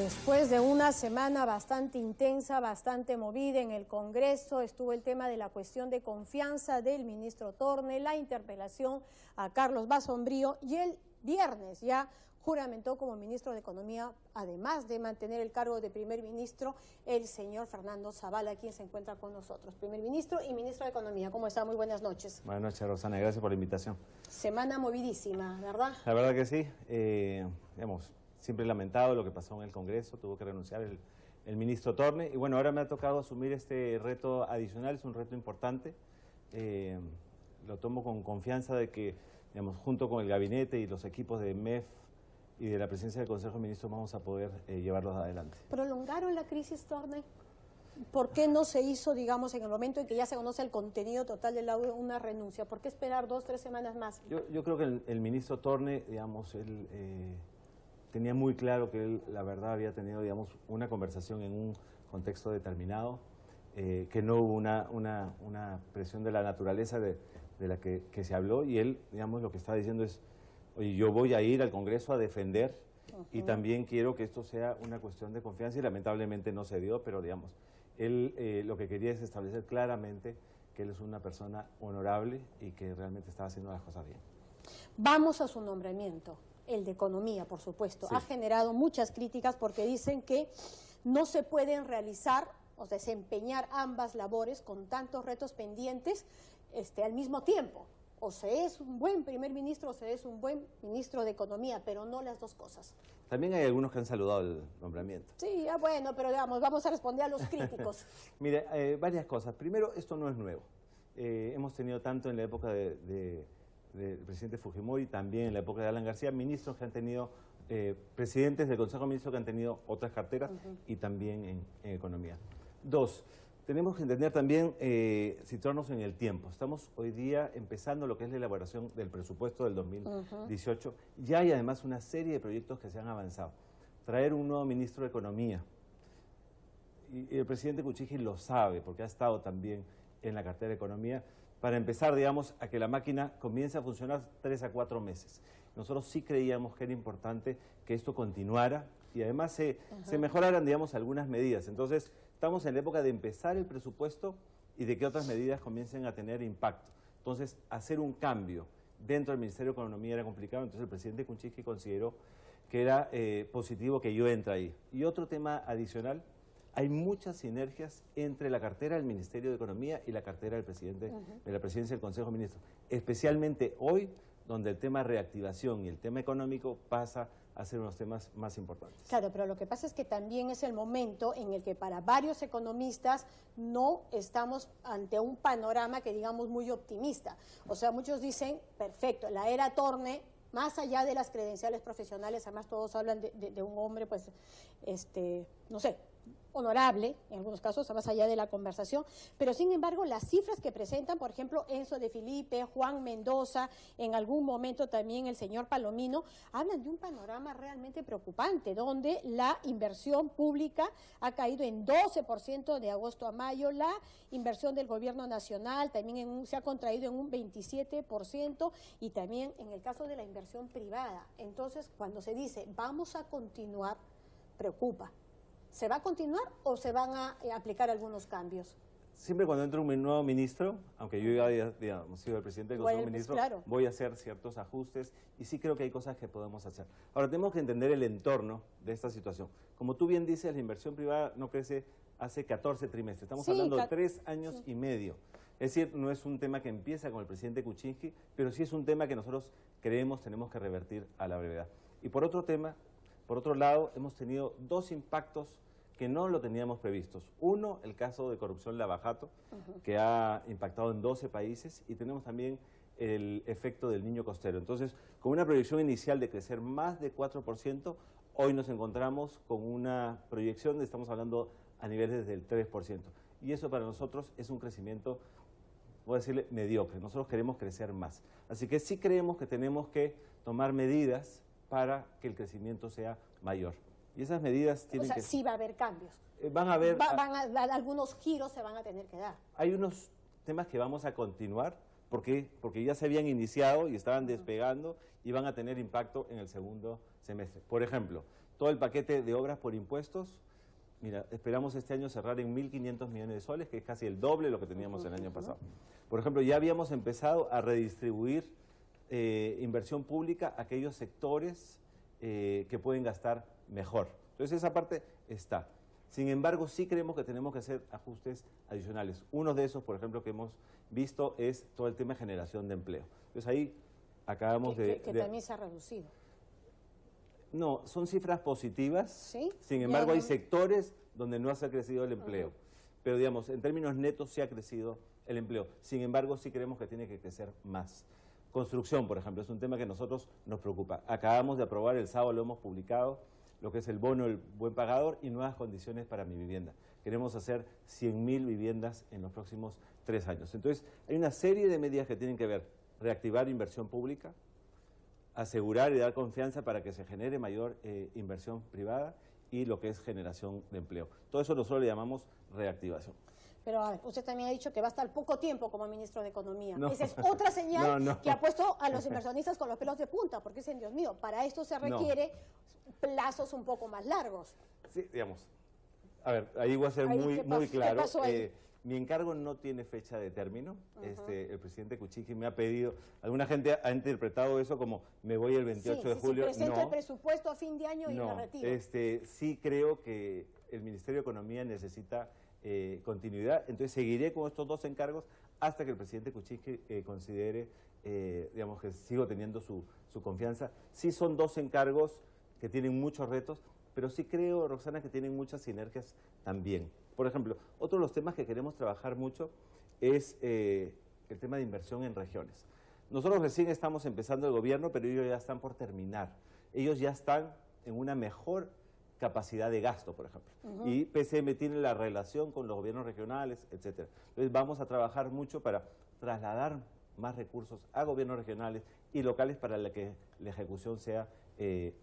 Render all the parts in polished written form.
Después de una semana bastante intensa, bastante movida en el Congreso, estuvo el tema de la cuestión de confianza del ministro Thorne, la interpelación a Carlos Basombrío y el viernes ya juramentó como ministro de Economía, además de mantener el cargo de primer ministro, el señor Fernando Zavala, quien se encuentra con nosotros, primer ministro y ministro de Economía. ¿Cómo está? Muy buenas noches. Buenas noches, Rosana, gracias por la invitación. Semana movidísima, ¿verdad? La verdad que sí, siempre he lamentado lo que pasó en el Congreso, tuvo que renunciar el ministro Thorne, y bueno, ahora me ha tocado asumir este reto adicional, es un reto importante, lo tomo con confianza de que, junto con el gabinete y los equipos de MEF y de la presidencia del Consejo de Ministros vamos a poder llevarlos adelante. ¿Prolongaron la crisis, Thorne? ¿Por qué no se hizo, digamos, en el momento en que ya se conoce el contenido total del laudo, una renuncia? ¿Por qué esperar 2 o 3 semanas más? Yo creo que el ministro Thorne, él tenía muy claro que él, la verdad, había tenido, una conversación en un contexto determinado, que no hubo una presión de la naturaleza de la que se habló, y él, lo que está diciendo es, oye, yo voy a ir al Congreso a defender, y también quiero que esto sea una cuestión de confianza, y lamentablemente no se dio, pero, él lo que quería es establecer claramente que él es una persona honorable y que realmente estaba haciendo las cosas bien. Vamos a su nombramiento. El de Economía, por supuesto, sí. Ha generado muchas críticas porque dicen que no se pueden realizar o desempeñar ambas labores con tantos retos pendientes al mismo tiempo. O se es un buen primer ministro o se es un buen ministro de Economía, pero no las dos cosas. También hay algunos que han saludado el nombramiento. Sí, bueno, pero vamos a responder a los críticos. Mire, varias cosas. Primero, esto no es nuevo. Hemos tenido tanto en la época del presidente Fujimori, también en la época de Alan García, ministros que han tenido, presidentes del Consejo de Ministros que han tenido otras carteras y también en Economía. 2, tenemos que entender también, situarnos en el tiempo. Estamos hoy día empezando lo que es la elaboración del presupuesto del 2018. Ya hay además una serie de proyectos que se han avanzado. Traer un nuevo ministro de Economía. Y el presidente Kuczynski lo sabe porque ha estado también en la cartera de Economía, para empezar, a que la máquina comience a funcionar 3 a 4 meses. Nosotros sí creíamos que era importante que esto continuara y además se mejoraran, algunas medidas. Entonces, estamos en la época de empezar el presupuesto y de que otras medidas comiencen a tener impacto. Entonces, hacer un cambio dentro del Ministerio de Economía era complicado, entonces el presidente Kuczynski consideró que era positivo que yo entre ahí. Y otro tema adicional, hay muchas sinergias entre la cartera del Ministerio de Economía y la cartera del presidente de la presidencia del Consejo de Ministros, especialmente hoy, donde el tema reactivación y el tema económico pasa a ser unos temas más importantes. Claro, pero lo que pasa es que también es el momento en el que para varios economistas no estamos ante un panorama que digamos muy optimista. O sea, muchos dicen, perfecto, la era Thorne, más allá de las credenciales profesionales, además todos hablan de un hombre, pues, no sé, honorable, en algunos casos, más allá de la conversación, pero sin embargo las cifras que presentan, por ejemplo, Enzo de Filipe, Juan Mendoza, en algún momento también el señor Palomino, hablan de un panorama realmente preocupante, donde la inversión pública ha caído en 12% de agosto a mayo, la inversión del gobierno nacional también se ha contraído en un 27%, y también en el caso de la inversión privada. Entonces, cuando se dice vamos a continuar, preocupa. ¿Se va a continuar o se van a aplicar algunos cambios? Siempre cuando entra un nuevo ministro, aunque yo ya haya sido el presidente del Consejo de Ministros, claro, voy a hacer ciertos ajustes y sí creo que hay cosas que podemos hacer. Ahora, tenemos que entender el entorno de esta situación. Como tú bien dices, la inversión privada no crece hace 14 trimestres. Estamos hablando de 3 años y medio. Es decir, no es un tema que empieza con el presidente Kuczynski, pero sí es un tema que nosotros creemos tenemos que revertir a la brevedad. Y por otro lado, hemos tenido 2 impactos que no lo teníamos previstos. Uno, el caso de corrupción Lava Jato, que ha impactado en 12 países, y tenemos también el efecto del niño costero. Entonces, con una proyección inicial de crecer más de 4%, hoy nos encontramos con una proyección, estamos hablando a niveles del 3%. Y eso para nosotros es un crecimiento, voy a decirle, mediocre. Nosotros queremos crecer más. Así que sí creemos que tenemos que tomar medidas para que el crecimiento sea mayor. Y esas medidas tienen que... sí va a haber cambios. Van a haber... algunos giros se van a tener que dar. Hay unos temas que vamos a continuar, ¿Por qué? Porque ya se habían iniciado y estaban despegando y van a tener impacto en el segundo semestre. Por ejemplo, todo el paquete de obras por impuestos, mira, esperamos este año cerrar en 1.500 millones de soles, que es casi el doble de lo que teníamos el año pasado. Por ejemplo, ya habíamos empezado a redistribuir inversión pública a aquellos sectores que pueden gastar mejor. Entonces esa parte está. Sin embargo, sí creemos que tenemos que hacer ajustes adicionales. Uno de esos, por ejemplo, que hemos visto es todo el tema de generación de empleo. Entonces ahí acabamos que también se ha reducido. No, son cifras positivas. ¿Sí? Sin embargo, hay sectores donde no se ha crecido el empleo. Pero digamos, en términos netos sí ha crecido el empleo. Sin embargo, sí creemos que tiene que crecer más. Construcción, por ejemplo, es un tema que a nosotros nos preocupa. Acabamos de aprobar, el sábado lo hemos publicado, lo que es el bono del buen pagador y nuevas condiciones para mi vivienda. Queremos hacer 100.000 viviendas en los próximos 3 años. Entonces, hay una serie de medidas que tienen que ver, reactivar inversión pública, asegurar y dar confianza para que se genere mayor inversión privada y lo que es generación de empleo. Todo eso nosotros le llamamos reactivación. Pero a ver, usted también ha dicho que va a estar poco tiempo como ministro de Economía. No. Esa es otra señal que ha puesto a los no. inversionistas con los pelos de punta, porque dicen, Dios mío, para esto se requiere plazos un poco más largos. Sí, digamos. A ver, ahí voy a ser muy claro. ¿Qué pasó ahí? Mi encargo no tiene fecha de término. El presidente Kuczynski me ha pedido, alguna gente ha interpretado eso como me voy el 28 de julio. Presenta el presupuesto a fin de año y me retiro. Sí creo que el Ministerio de Economía necesita continuidad, entonces seguiré con estos 2 encargos hasta que el presidente Kuczynski considere, digamos, que sigo teniendo su confianza. Sí son 2 encargos que tienen muchos retos, pero sí creo, Roxana, que tienen muchas sinergias también. Por ejemplo, otro de los temas que queremos trabajar mucho es el tema de inversión en regiones. Nosotros recién estamos empezando el gobierno, pero ellos ya están por terminar. Ellos ya están en una mejor capacidad de gasto, por ejemplo. Y PCM tiene la relación con los gobiernos regionales, etcétera. Entonces vamos a trabajar mucho para trasladar más recursos a gobiernos regionales y locales para que la ejecución sea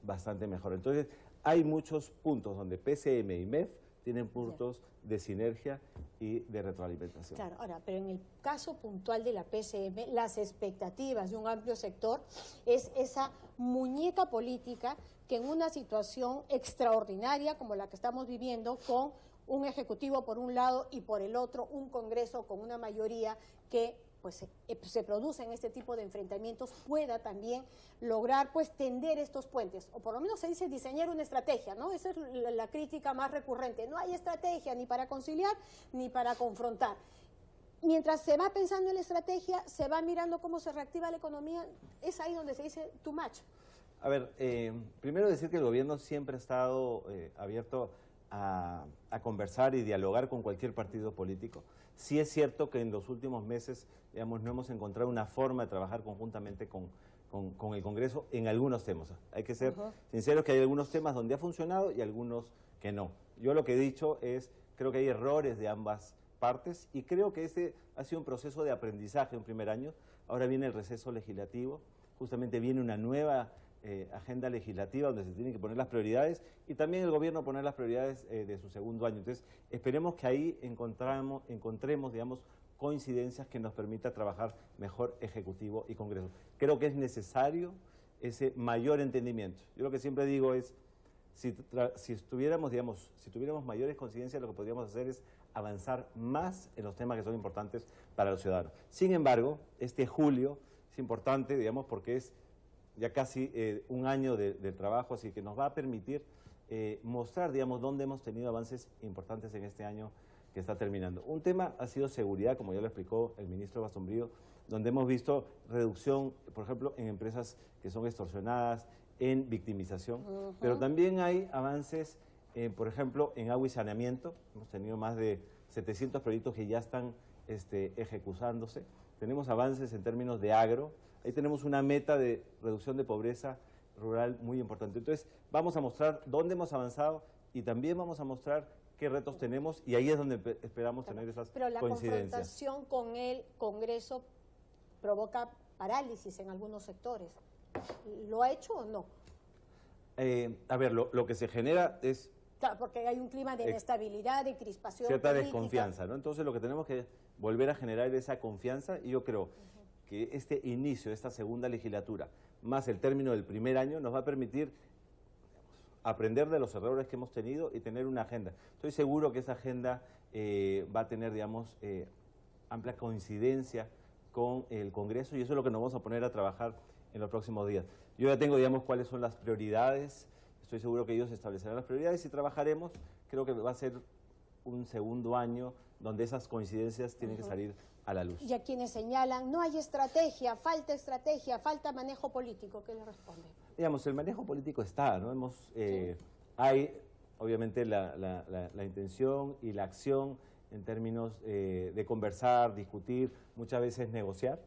bastante mejor. Entonces hay muchos puntos donde PCM y MEF tienen puntos de sinergia y de retroalimentación. Claro, ahora, pero en el caso puntual de la PCM, las expectativas de un amplio sector es esa muñeca política que en una situación extraordinaria como la que estamos viviendo, con un ejecutivo por un lado y por el otro un Congreso con una mayoría que pues se producen este tipo de enfrentamientos, pueda también lograr pues tender estos puentes, o por lo menos se dice diseñar una estrategia, ¿no? Esa es la crítica más recurrente, no hay estrategia ni para conciliar ni para confrontar. Mientras se va pensando en la estrategia, se va mirando cómo se reactiva la economía, es ahí donde se dice too much. A ver, primero decir que el gobierno siempre ha estado abierto a conversar y dialogar con cualquier partido político. Sí es cierto que en los últimos meses, digamos, no hemos encontrado una forma de trabajar conjuntamente con el Congreso en algunos temas. Hay que ser sinceros que hay algunos temas donde ha funcionado y algunos que no. Yo lo que he dicho es, creo que hay errores de ambas partes y creo que este ha sido un proceso de aprendizaje en primer año. Ahora viene el receso legislativo, justamente viene una nueva agenda legislativa donde se tienen que poner las prioridades y también el gobierno poner las prioridades de su segundo año. Entonces, esperemos que ahí encontremos, digamos, coincidencias que nos permita trabajar mejor Ejecutivo y Congreso. Creo que es necesario ese mayor entendimiento. Yo lo que siempre digo es, si tuviéramos mayores coincidencias, lo que podríamos hacer es avanzar más en los temas que son importantes para los ciudadanos. Sin embargo, este julio es importante, digamos, porque es ya casi un año de trabajo, así que nos va a permitir mostrar, digamos, dónde hemos tenido avances importantes en este año que está terminando. Un tema ha sido seguridad, como ya lo explicó el ministro Basombrío, donde hemos visto reducción, por ejemplo, en empresas que son extorsionadas, en victimización, pero también hay avances, por ejemplo, en agua y saneamiento. Hemos tenido más de 700 proyectos que ya están ejecutándose. Tenemos avances en términos de agro. Ahí tenemos una meta de reducción de pobreza rural muy importante. Entonces, vamos a mostrar dónde hemos avanzado y también vamos a mostrar qué retos tenemos y ahí es donde esperamos tener esas Pero la coincidencias. confrontación con el Congreso provoca parálisis en algunos sectores. ¿Lo ha hecho o no? A ver, lo que se genera es Claro, porque hay un clima de inestabilidad, de crispación cierta política. desconfianza, ¿no? Entonces, lo que tenemos que volver a generar es esa confianza y yo creo que este inicio, esta segunda legislatura, más el término del primer año, nos va a permitir aprender de los errores que hemos tenido y tener una agenda. Estoy seguro que esa agenda va a tener, digamos, amplia coincidencia con el Congreso, y eso es lo que nos vamos a poner a trabajar en los próximos días. Yo ya tengo, digamos, cuáles son las prioridades. Estoy seguro que ellos establecerán las prioridades y trabajaremos. Creo que va a ser un segundo año donde esas coincidencias tienen que salir a la luz. Y a quienes señalan, no hay estrategia, falta manejo político, ¿qué le responde? Digamos, el manejo político está, ¿no? Hay, obviamente, la intención y la acción en términos de conversar, discutir, muchas veces negociar.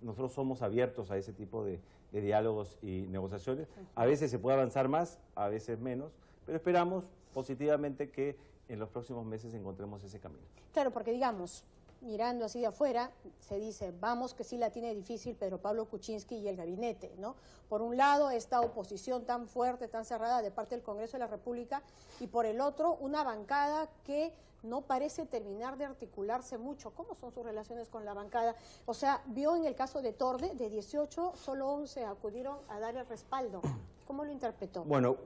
Nosotros somos abiertos a ese tipo de diálogos y negociaciones. A veces se puede avanzar más, a veces menos, pero esperamos positivamente que en los próximos meses encontremos ese camino. Claro, porque digamos, mirando así de afuera, se dice, vamos que sí la tiene difícil Pedro Pablo Kuczynski y el gabinete, ¿no? Por un lado, esta oposición tan fuerte, tan cerrada de parte del Congreso de la República, y por el otro, una bancada que no parece terminar de articularse mucho. ¿Cómo son sus relaciones con la bancada? O sea, vio en el caso de Torde, de 18, solo 11 acudieron a dar el respaldo. ¿Cómo lo interpretó? Bueno,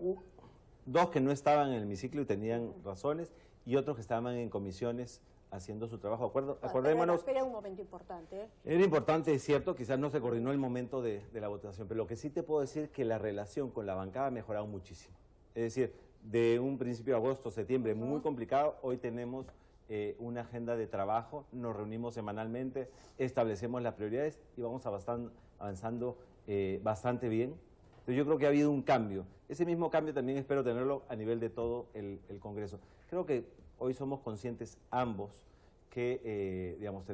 dos que no estaban en el hemiciclo y tenían razones, y otros que estaban en comisiones haciendo su trabajo. Acordémonos. Pero era un momento importante, ¿eh? Era importante, es cierto, quizás no se coordinó el momento de la votación, pero lo que sí te puedo decir es que la relación con la bancada ha mejorado muchísimo. Es decir, de un principio de agosto, septiembre, muy complicado, hoy tenemos una agenda de trabajo, nos reunimos semanalmente, establecemos las prioridades y vamos avanzando bastante bien. Entonces yo creo que ha habido un cambio. Ese mismo cambio también espero tenerlo a nivel de todo el Congreso. Creo que hoy somos conscientes ambos que, digamos,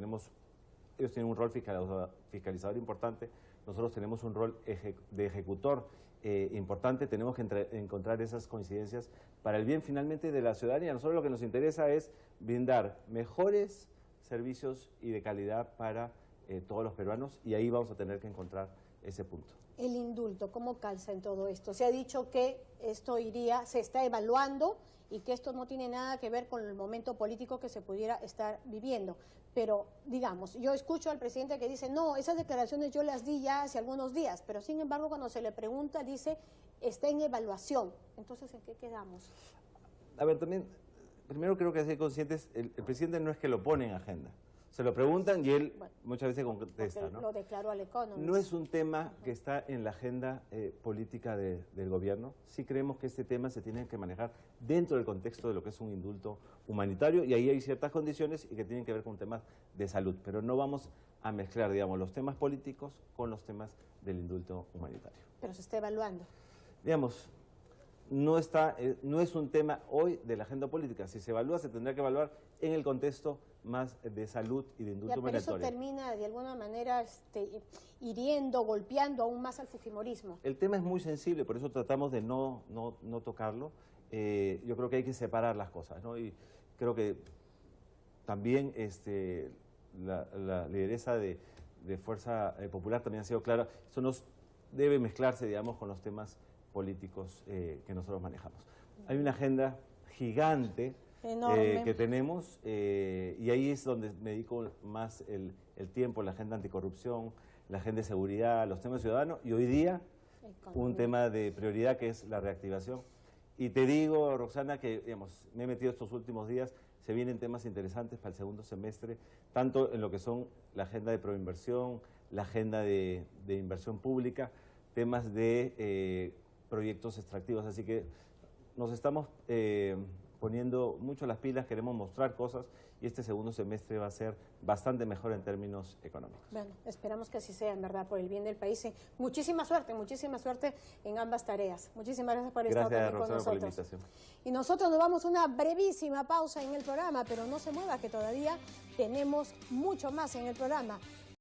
ellos tienen un rol fiscalizador importante, nosotros tenemos un rol de ejecutor importante, tenemos que encontrar esas coincidencias para el bien finalmente de la ciudadanía. A nosotros lo que nos interesa es brindar mejores servicios y de calidad para todos los peruanos, y ahí vamos a tener que encontrar ese punto. El indulto, ¿cómo calza en todo esto? Se ha dicho que esto se está evaluando y que esto no tiene nada que ver con el momento político que se pudiera estar viviendo. Pero, digamos, yo escucho al presidente que dice, no, esas declaraciones yo las di ya hace algunos días, pero sin embargo cuando se le pregunta dice, está en evaluación. Entonces, ¿en qué quedamos? A ver, también, primero creo que hay que ser conscientes, el presidente no es que lo pone en agenda. Se lo preguntan y él muchas veces contesta, ¿no? Lo declaró al Economist. No es un tema que está en la agenda política del gobierno. Sí creemos que este tema se tiene que manejar dentro del contexto de lo que es un indulto humanitario, y ahí hay ciertas condiciones y que tienen que ver con temas de salud, pero no vamos a mezclar, digamos, los temas políticos con los temas del indulto humanitario. Pero se está evaluando. Digamos, no es un tema hoy de la agenda política. Si se evalúa, se tendrá que evaluar en el contexto más de salud y de indulto humanitario. Pero eso termina de alguna manera hiriendo, golpeando aún más al fujimorismo. El tema es muy sensible, por eso tratamos de no tocarlo. Yo creo que hay que separar las cosas, ¿no? Y creo que también la lideresa de Fuerza Popular también ha sido clara. Eso no debe mezclarse, digamos, con los temas políticos que nosotros manejamos. Hay una agenda gigante que tenemos, y ahí es donde me dedico más el tiempo, la agenda anticorrupción, la agenda de seguridad, los temas ciudadanos, y hoy día un tema de prioridad que es la reactivación. Y te digo, Roxana, que digamos, me he metido estos últimos días, se vienen temas interesantes para el segundo semestre, tanto en lo que son la agenda de proinversión, la agenda de inversión pública, temas de proyectos extractivos, así que nos estamos poniendo mucho las pilas, queremos mostrar cosas, y este segundo semestre va a ser bastante mejor en términos económicos. Bueno, esperamos que así sea, en verdad, por el bien del país. Muchísima suerte en ambas tareas. Muchísimas gracias por estar también con nosotros. Por la invitación. Y nosotros nos vamos a una brevísima pausa en el programa, pero no se mueva, que todavía tenemos mucho más en el programa.